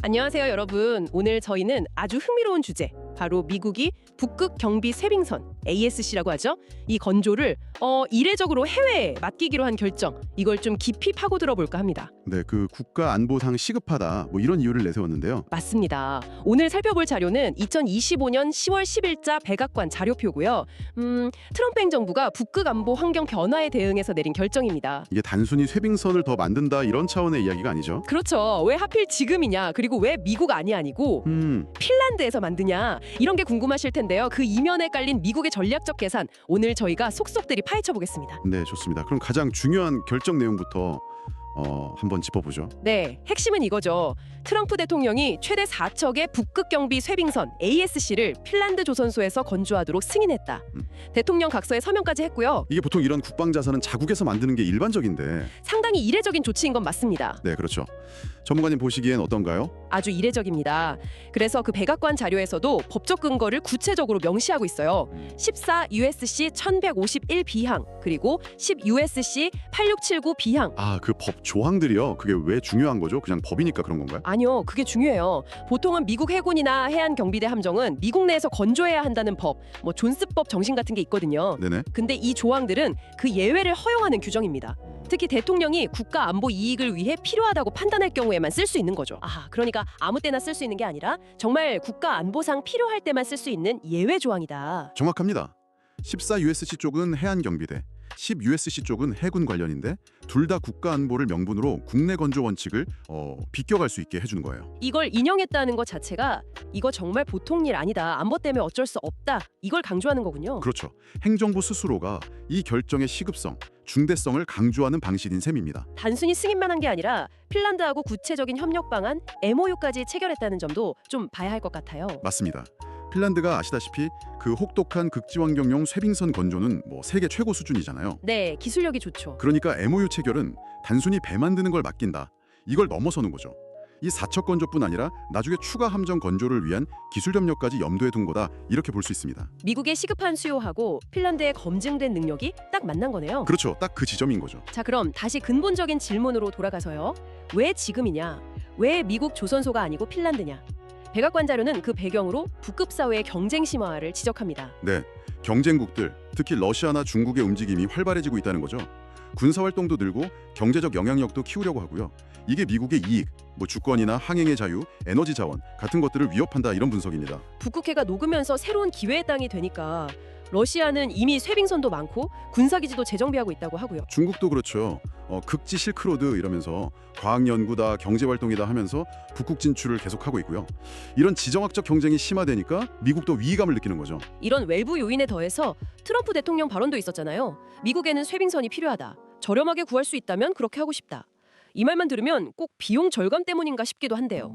안녕하세요, 여러분. 오늘 저희는 아주 흥미로운 주제, 바로 미국이 북극 경비 쇄빙선 ASC라고 하죠. 이 건조를 이례적으로 해외에 맡기기로 한 결정, 이걸 좀 깊이 파고 들어볼까 합니다. 네, 그 국가 안보상 시급하다 뭐 이런 이유를 내세웠는데요. 맞습니다. 오늘 살펴볼 자료는 2025년 10월 10일자 백악관 자료표고요. 트럼프 행정부가 북극 안보 환경 변화에 대응해서 내린 결정입니다. 이게 단순히 쇄빙선을 더 만든다 이런 차원의 이야기가 아니죠. 그렇죠. 왜 하필 지금이냐, 그리고 왜 미국 아니고 핀란드에서 만드냐, 이런 게 궁금하실 텐데요. 그 이면에 깔린 미국의 전략적 계산, 오늘 저희가 속속들이 파헤쳐 보겠습니다. 네, 좋습니다. 그럼 가장 중요한 결정 내용부터 한번 짚어보죠. 네, 핵심은 이거죠. 트럼프 대통령이 최대 4척의 북극 경비 쇄빙선 ASC를 핀란드 조선소에서 건조하도록 승인했다. 대통령 각서에 서명까지 했고요. 이게 보통 이런 국방 자산은 자국에서 만드는 게 일반적인데. 상당히 이례적인 조치인 건 맞습니다. 네, 그렇죠. 전문가님 보시기엔 어떤가요? 아주 이례적입니다. 그래서 그 백악관 자료에서도 법적 근거를 구체적으로 명시하고 있어요. 14 USC 1151 비항, 그리고 10 USC 8679 비항. 아, 그 법 조항들이요. 그게 왜 중요한 거죠? 그냥 법이니까 그런 건가요? 아니요, 그게 중요해요. 보통은 미국 해군이나 해안경비대 함정은 미국 내에서 건조해야 한다는 법, 뭐 존스법 정신 같은 게 있거든요. 네네. 근데 이 조항들은 그 예외를 허용하는 규정입니다. 특히 대통령이 국가 안보 이익을 위해 필요하다고 판단할 경우에만 쓸 수 있는 거죠. 그러니까 아무 때나 쓸 수 있는 게 아니라 정말 국가 안보상 필요할 때만 쓸 수 있는 예외 조항이다. 정확합니다. 14 USC 쪽은 해안경비대, 10 USC 쪽은 해군 관련인데 둘 다 국가 안보를 명분으로 국내 건조 원칙을 비껴갈 수 있게 해주는 거예요. 이걸 인용했다는 것 자체가 이거 정말 보통 일 아니다, 안보 때문에 어쩔 수 없다, 이걸 강조하는 거군요. 그렇죠. 행정부 스스로가 이 결정의 시급성, 중대성을 강조하는 방식인 셈입니다. 단순히 승인만 한 게 아니라 핀란드하고 구체적인 협력 방안 MOU까지 체결했다는 점도 좀 봐야 할 것 같아요. 맞습니다. 핀란드가 아시다시피 그 혹독한 극지환경용 쇄빙선 건조는 뭐 세계 최고 수준이잖아요. 네, 기술력이 좋죠. 그러니까 MOU 체결은 단순히 배 만드는 걸 맡긴다, 이걸 넘어서는 거죠. 이 4척 건조뿐 아니라 나중에 추가 함정 건조를 위한 기술 협력까지 염두에 둔 거다, 이렇게 볼 수 있습니다. 미국의 시급한 수요하고 핀란드의 검증된 능력이 딱 만난 거네요. 그렇죠. 딱 그 지점인 거죠. 자, 그럼 다시 근본적인 질문으로 돌아가서요. 왜 지금이냐? 왜 미국 조선소가 아니고 핀란드냐? 백악관 자료는 그 배경으로 북극 사회의 경쟁 심화를 지적합니다. 네, 경쟁국들, 특히 러시아나 중국의 움직임이 활발해지고 있다는 거죠. 군사 활동도 늘고 경제적 영향력도 키우려고 하고요. 이게 미국의 이익, 뭐 주권이나 항행의 자유, 에너지 자원 같은 것들을 위협한다, 이런 분석입니다. 북극해가 녹으면서 새로운 기회의 땅이 되니까 러시아는 이미 쇄빙선도 많고 군사기지도 재정비하고 있다고 하고요. 중국도 그렇죠. 극지 실크로드 이러면서 과학 연구다, 경제 활동이다 하면서 북극 진출을 계속하고 있고요. 이런 지정학적 경쟁이 심화되니까 미국도 위기감을 느끼는 거죠. 이런 외부 요인에 더해서 트럼프 대통령 발언도 있었잖아요. 미국에는 쇄빙선이 필요하다. 저렴하게 구할 수 있다면 그렇게 하고 싶다. 이 말만 들으면 꼭 비용 절감 때문인가 싶기도 한데요.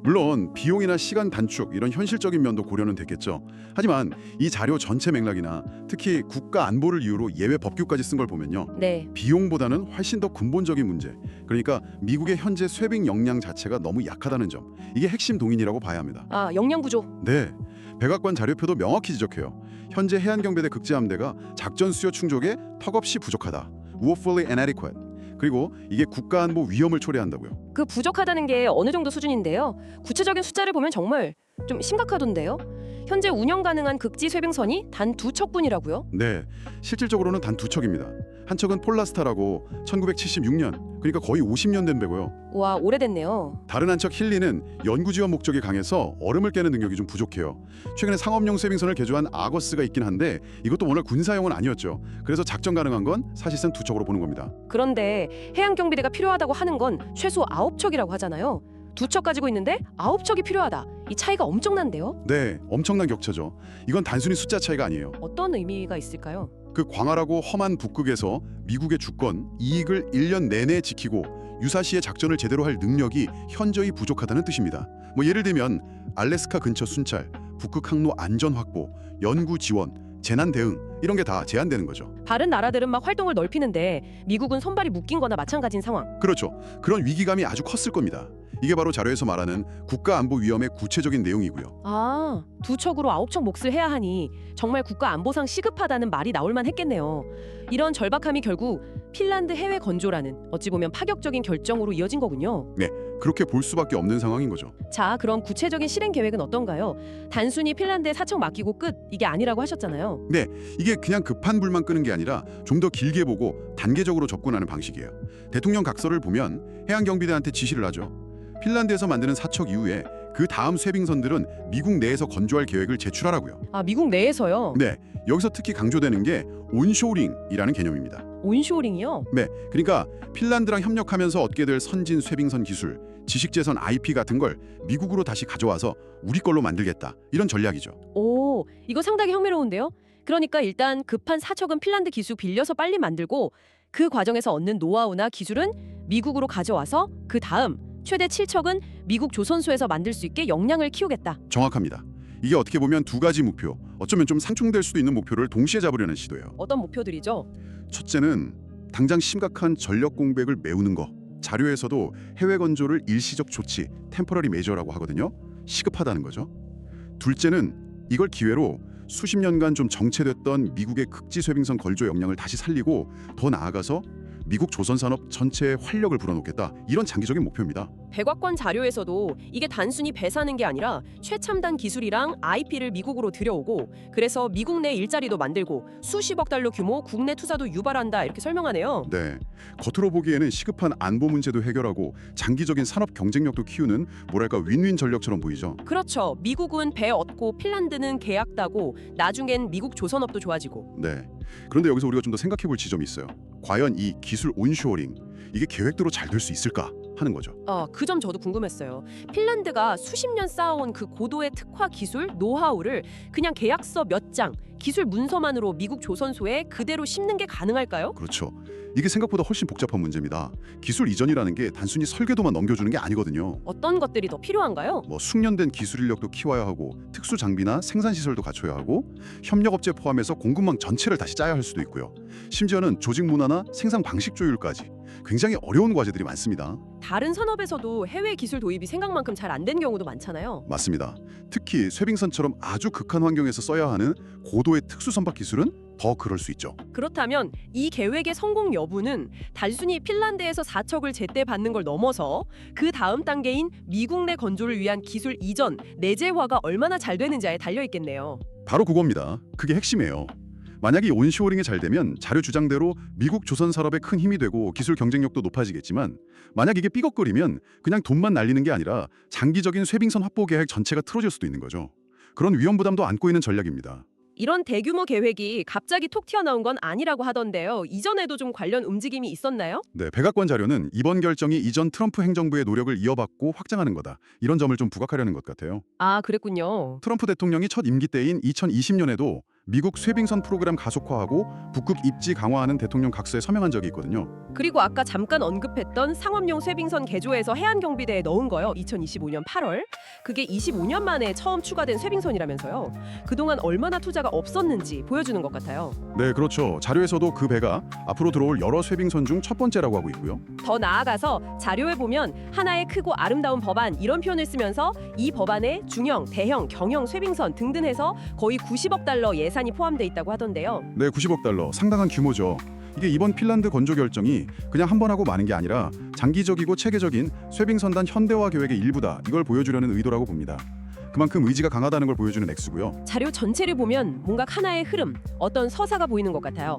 물론 비용이나 시간 단축 이런 현실적인 면도 고려는 됐겠죠. 하지만 이 자료 전체 맥락이나 특히 국가 안보를 이유로 예외 법규까지 쓴 걸 보면요. 네. 비용보다는 훨씬 더 근본적인 문제, 그러니까 미국의 현재 쇄빙 역량 자체가 너무 약하다는 점, 이게 핵심 동인이라고 봐야 합니다. 역량 부족. 네, 백악관 자료표도 명확히 지적해요. 현재 해안경비대 극지함대가 작전 수요 충족에 턱없이 부족하다, woefully inadequate. 그리고 이게 국가안보 위험을 초래한다고요. 그 부족하다는 게 어느 정도 수준인데요. 구체적인 숫자를 보면 정말 좀 심각하던데요. 현재 운영 가능한 극지 쇄빙선이 단 2척뿐이라고요? 네, 실질적으로는 단 2척입니다. 한 척은 폴라스타라고 1976년, 그러니까 거의 50년 된 배고요. 와, 오래됐네요. 다른 한 척 힐리는 연구 지원 목적이 강해서 얼음을 깨는 능력이 좀 부족해요. 최근에 상업용 쇄빙선을 개조한 아거스가 있긴 한데 이것도 워낙 군사용은 아니었죠. 그래서 작전 가능한 건 사실상 2척으로 보는 겁니다. 그런데 해양경비대가 필요하다고 하는 건 최소 9척이라고 하잖아요. 2척 가지고 있는데 9척이 필요하다. 이 차이가 엄청난데요? 네, 엄청난 격차죠. 이건 단순히 숫자 차이가 아니에요. 어떤 의미가 있을까요? 그 광활하고 험한 북극에서 미국의 주권, 이익을 1년 내내 지키고 유사시에 작전을 제대로 할 능력이 현저히 부족하다는 뜻입니다. 뭐 예를 들면 알래스카 근처 순찰, 북극 항로 안전 확보, 연구 지원, 재난 대응 이런 게 다 제한되는 거죠. 다른 나라들은 막 활동을 넓히는데 미국은 손발이 묶인 거나 마찬가지인 상황. 그렇죠. 그런 위기감이 아주 컸을 겁니다. 이게 바로 자료에서 말하는 국가 안보 위험의 구체적인 내용이고요. 2척으로 9척 몫을 해야 하니 정말 국가 안보상 시급하다는 말이 나올 만했겠네요. 이런 절박함이 결국 핀란드 해외 건조라는 어찌 보면 파격적인 결정으로 이어진 거군요. 네, 그렇게 볼 수밖에 없는 상황인 거죠. 자, 그럼 구체적인 실행 계획은 어떤가요? 단순히 핀란드에 사척 맡기고 끝 이게 아니라고 하셨잖아요. 네, 이게 그냥 급한 불만 끄는 게 아니라 좀 더 길게 보고 단계적으로 접근하는 방식이에요. 대통령 각서를 보면 해양경비대한테 지시를 하죠. 핀란드에서 만드는 사척 이후에 그 다음 쇄빙선들은 미국 내에서 건조할 계획을 제출하라고요. 아, 미국 내에서요? 네, 여기서 특히 강조되는 게 온쇼링이라는 개념입니다. 온쇼링이요? 네, 그러니까 핀란드랑 협력하면서 얻게 될 선진 쇄빙선 기술, 지식재산 IP 같은 걸 미국으로 다시 가져와서 우리 걸로 만들겠다. 이런 전략이죠. 오, 이거 상당히 흥미로운데요? 그러니까 일단 급한 사척은 핀란드 기술 빌려서 빨리 만들고 그 과정에서 얻는 노하우나 기술은 미국으로 가져와서 그 다음 최대 7척은 미국 조선소에서 만들 수 있게 역량을 키우겠다. 정확합니다. 이게 어떻게 보면 두 가지 목표, 어쩌면 좀 상충될 수도 있는 목표를 동시에 잡으려는 시도예요. 어떤 목표들이죠? 첫째는 당장 심각한 전력 공백을 메우는 거. 자료에서도 해외 건조를 일시적 조치, 템퍼러리 메저라고 하거든요. 시급하다는 거죠. 둘째는 이걸 기회로 수십 년간 좀 정체됐던 미국의 극지 쇄빙선 건조 역량을 다시 살리고 더 나아가서 미국 조선 산업 전체에 활력을 불어넣겠다. 이런 장기적인 목표입니다. 백악관 자료에서도 이게 단순히 배 사는 게 아니라 최첨단 기술이랑 IP를 미국으로 들여오고 그래서 미국 내 일자리도 만들고 수십억 달러 규모 국내 투자도 유발한다 이렇게 설명하네요. 네, 겉으로 보기에는 시급한 안보 문제도 해결하고 장기적인 산업 경쟁력도 키우는 뭐랄까 윈윈 전략처럼 보이죠. 그렇죠. 미국은 배 얻고 핀란드는 계약 따고 나중엔 미국 조선업도 좋아지고. 네. 그런데 여기서 우리가 좀 더 생각해 볼 지점이 있어요. 과연 이 기술 온쇼어링 이게 계획대로 잘 될 수 있을까 하는 거죠. 그 점 저도 궁금했어요. 핀란드가 수십 년 쌓아온 그 고도의 특화 기술, 노하우를 그냥 계약서 몇 장, 기술 문서만으로 미국 조선소에 그대로 심는 게 가능할까요? 그렇죠. 이게 생각보다 훨씬 복잡한 문제입니다. 기술 이전이라는 게 단순히 설계도만 넘겨주는 게 아니거든요. 어떤 것들이 더 필요한가요? 뭐 숙련된 기술 인력도 키워야 하고 특수 장비나 생산 시설도 갖춰야 하고 협력업체 포함해서 공급망 전체를 다시 짜야 할 수도 있고요. 심지어는 조직 문화나 생산 방식 조율까지 굉장히 어려운 과제들이 많습니다. 다른 산업에서도 해외 기술 도입이 생각만큼 잘 안 된 경우도 많잖아요. 맞습니다. 특히 쇄빙선처럼 아주 극한 환경에서 써야 하는 고도의 특수 선박 기술은 더 그럴 수 있죠. 그렇다면 이 계획의 성공 여부는 단순히 핀란드에서 사척을 제때 받는 걸 넘어서 그 다음 단계인 미국 내 건조를 위한 기술 이전, 내재화가 얼마나 잘 되는지에 달려 있겠네요. 바로 그겁니다. 그게 핵심이에요. 만약에 온쇼어링이 잘 되면 자료 주장대로 미국 조선 산업에 큰 힘이 되고 기술 경쟁력도 높아지겠지만 만약 이게 삐걱거리면 그냥 돈만 날리는 게 아니라 장기적인 쇄빙선 확보 계획 전체가 틀어질 수도 있는 거죠. 그런 위험 부담도 안고 있는 전략입니다. 이런 대규모 계획이 갑자기 톡 튀어나온 건 아니라고 하던데요. 이전에도 좀 관련 움직임이 있었나요? 네, 백악관 자료는 이번 결정이 이전 트럼프 행정부의 노력을 이어받고 확장하는 거다. 이런 점을 좀 부각하려는 것 같아요. 아, 그랬군요. 트럼프 대통령이 첫 임기 때인 2020년에도 미국 쇄빙선 프로그램 가속화하고 북극 입지 강화하는 대통령 각서에 서명한 적이 있거든요. 그리고 아까 잠깐 언급했던 상업용 쇄빙선 개조해서 해안경비대에 넣은 거요. 2025년 8월. 그게 25년 만에 처음 추가된 쇄빙선이라면서요. 그동안 얼마나 투자가 없었는지 보여주는 것 같아요. 네, 그렇죠. 자료에서도 그 배가 앞으로 들어올 여러 쇄빙선 중 첫 번째라고 하고 있고요. 더 나아가서 자료에 보면 하나의 크고 아름다운 법안 이런 표현을 쓰면서 이 법안에 중형, 대형, 경형 쇄빙선 등등 해서 거의 90억 달러 예산이 포함돼 있다고 하던데요. 네, 90억 달러. 상당한 규모죠. 이게 이번 핀란드 건조 결정이 그냥 한 번 하고 마는 게 아니라 장기적이고 체계적인 쇄빙선단 현대화 계획의 일부다. 이걸 보여주려는 의도라고 봅니다. 그만큼 의지가 강하다는 걸 보여주는 액수고요. 자료 전체를 보면 뭔가 하나의 흐름, 어떤 서사가 보이는 것 같아요.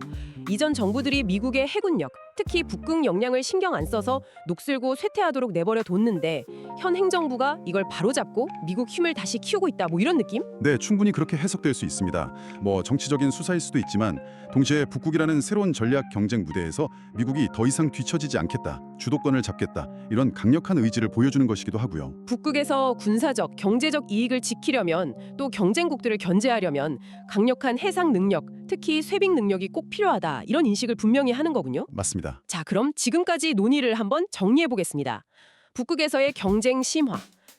이전 정부들이 미국의 해군력, 특히 북극 역량을 신경 안 써서 녹슬고 쇠퇴하도록 내버려 뒀는데 현 행정부가 이걸 바로잡고 미국 힘을 다시 키우고 있다. 뭐 이런 느낌? 네, 충분히 그렇게 해석될 수 있습니다. 뭐 정치적인 수사일 수도 있지만 동시에 북극이라는 새로운 전략 경쟁 무대에서 미국이 더 이상 뒤처지지 않겠다, 주도권을 잡겠다 이런 강력한 의지를 보여주는 것이기도 하고요. 북극에서 군사적, 경제적 이익을 지키려면 또 경쟁국들을 견제하려면 강력한 해상 능력, 특히 쇄빙 능력이 꼭 필요하다. 이런 인식을 분명히 하는 거군요. 맞습니다. 자, 그럼 지금까지 논의를 한번 정리해 보겠습니다. 북극에서의 경쟁 심화,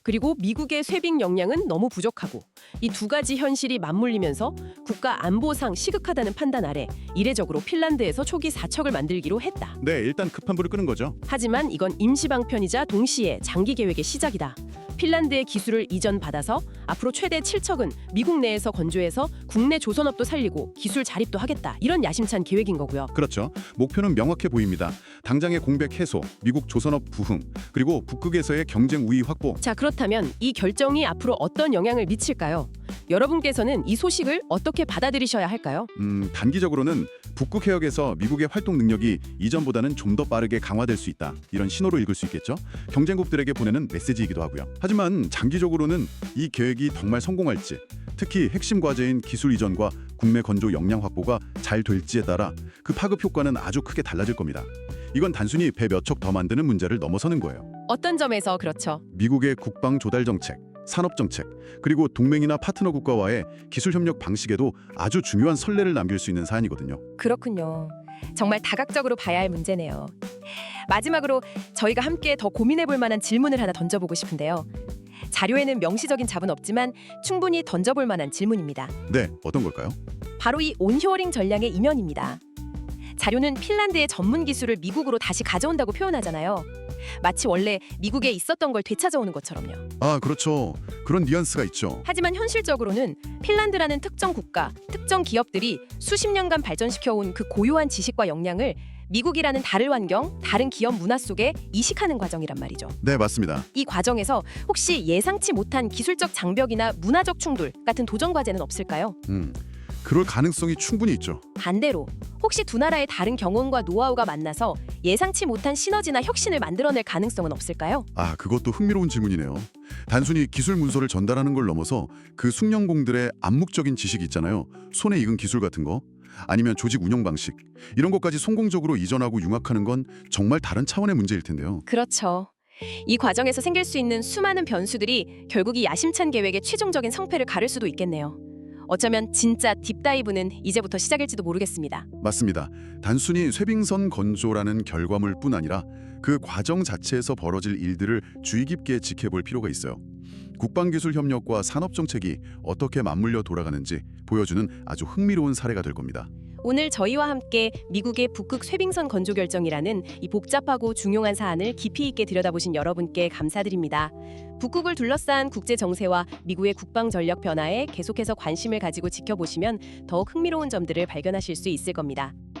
그리고 미국의 쇠빙 역량은 너무 부족하고 이 두 가지 현실이 맞물리면서 국가 안보상 시급하다는 판단 아래 이례적으로 핀란드에서 초기 사척을 만들기로 했다. 네, 일단 급한 불을 끄는 거죠. 하지만 이건 임시방편이자 동시에 장기 계획의 시작이다. 핀란드의 기술을 이전받아서 앞으로 최대 7척은 미국 내에서 건조해서 국내 조선업도 살리고 기술 자립도 하겠다. 이런 야심찬 계획인 거고요. 그렇죠. 목표는 명확해 보입니다. 당장의 공백 해소, 미국 조선업 부흥, 그리고 북극에서의 경쟁 우위 확보. 자, 그렇다면 이 결정이 앞으로 어떤 영향을 미칠까요? 여러분께서는 이 소식을 어떻게 받아들이셔야 할까요? 단기적으로는 북극 해역에서 미국의 활동 능력이 이전보다는 좀 더 빠르게 강화될 수 있다. 이런 신호로 읽을 수 있겠죠. 경쟁국들에게 보내는 메시지이기도 하고요. 하지만 장기적으로는 이 계획이 정말 성공할지, 특히 핵심 과제인 기술 이전과 국내 건조 역량 확보가 잘 될지에 따라 그 파급 효과는 아주 크게 달라질 겁니다. 이건 단순히 배 몇 척 더 만드는 문제를 넘어서는 거예요. 어떤 점에서 그렇죠? 미국의 국방 조달 정책, 산업 정책, 그리고 동맹이나 파트너 국가와의 기술 협력 방식에도 아주 중요한 선례를 남길 수 있는 사안이거든요. 그렇군요. 정말 다각적으로 봐야 할 문제네요. 마지막으로 저희가 함께 더 고민해 볼 만한 질문을 하나 던져보고 싶은데요. 자료에는 명시적인 답은 없지만 충분히 던져볼 만한 질문입니다. 네, 어떤 걸까요? 바로 이 온쇼어링 전략의 이면입니다. 자료는 핀란드의 전문 기술을 미국으로 다시 가져온다고 표현하잖아요. 마치 원래 미국에 있었던 걸 되찾아오는 것처럼요. 아, 그렇죠. 그런 뉘앙스가 있죠. 하지만 현실적으로는 핀란드라는 특정 국가, 특정 기업들이 수십 년간 발전시켜온 그 고유한 지식과 역량을 미국이라는 다른 환경, 다른 기업 문화 속에 이식하는 과정이란 말이죠. 네, 맞습니다. 이 과정에서 혹시 예상치 못한 기술적 장벽이나 문화적 충돌 같은 도전 과제는 없을까요? 그럴 가능성이 충분히 있죠. 반대로 혹시 두 나라의 다른 경험과 노하우가 만나서 예상치 못한 시너지나 혁신을 만들어낼 가능성은 없을까요? 아, 그것도 흥미로운 질문이네요. 단순히 기술 문서를 전달하는 걸 넘어서 그 숙련공들의 암묵적인 지식이 있잖아요. 손에 익은 기술 같은 거. 아니면 조직 운영 방식. 이런 것까지 성공적으로 이전하고 융합하는 건 정말 다른 차원의 문제일 텐데요. 그렇죠. 이 과정에서 생길 수 있는 수많은 변수들이 결국 이 야심찬 계획의 최종적인 성패를 가를 수도 있겠네요. 어쩌면 진짜 딥다이브는 이제부터 시작일지도 모르겠습니다. 맞습니다. 단순히 쇠빙선 건조라는 결과물뿐 아니라 그 과정 자체에서 벌어질 일들을 주의 깊게 지켜볼 필요가 있어요. 국방기술 협력과 산업정책이 어떻게 맞물려 돌아가는지 보여주는 아주 흥미로운 사례가 될 겁니다. 오늘 저희와 함께 미국의 북극 쇠빙선 건조 결정이라는 이 복잡하고 중요한 사안을 깊이 있게 들여다보신 여러분께 감사드립니다. 북극을 둘러싼 국제 정세와 미국의 국방 전력 변화에 계속해서 관심을 가지고 지켜보시면 더욱 흥미로운 점들을 발견하실 수 있을 겁니다.